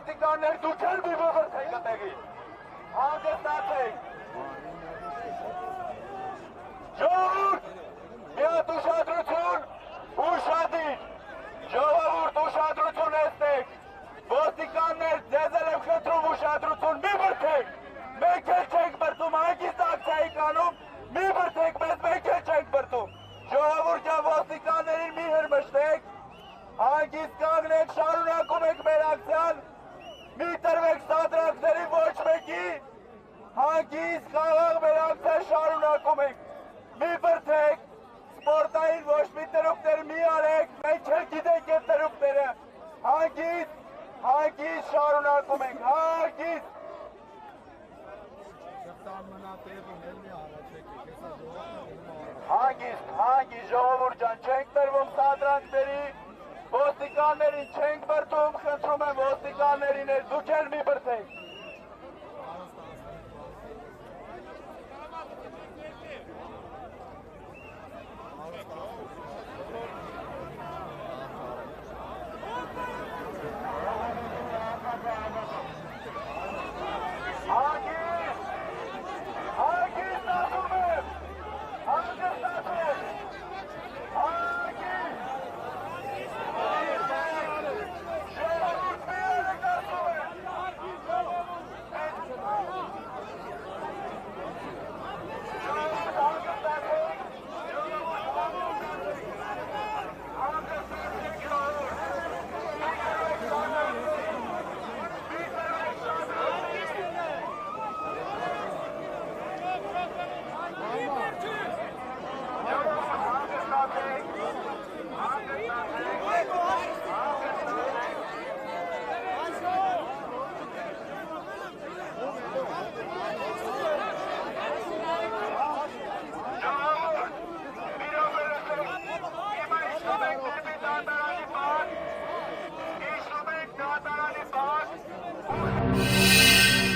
ոստիկաններ դուք էլ մի վրթեք ատեղի, հանգստացեք, ժողովուրդ, միատ ուշադրություն, ուշադիր, ժողովուրդ ուշադրություն եստեք, ոստիկաններ ձեզ էլ եմ խնդրում ուշադրություն, մի վրթեք, մենք էլ չենք բրտում, հանգիստ ակցիայի կանում, մի վրթեք մեզ, մենք էլ չենք բրտում, ժողովուրդ և ոստիկաններին մի հրմշտեք, հանգիստ կանգնեք, շարունակում եք մեր ակցիան, մի տրվեք սադրանքների ոչ մեկի, հանգիստ խաղաղ մեր ակցիան շարունակում եք, մի բրթեք, սպորտային ոչ մի տրուկներ մի արեք, մենք չենք գիտենք և տրուկները, հանգիստ շարունակում ենք, հանգիստ ժողովուրդ ջան, չենք տրվում սադրանքների, ոստիկաններին չենք բրտում, խնդրում եմ ոստիկաններին էլ դուք էլ մի բրթեք։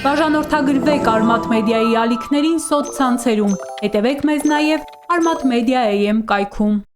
Բաժանորդագրվեք Արմաթ մեդիայի ալիքներին սոցցանցերում, հետևեք մեզ նաև Armat Media AM կայքում։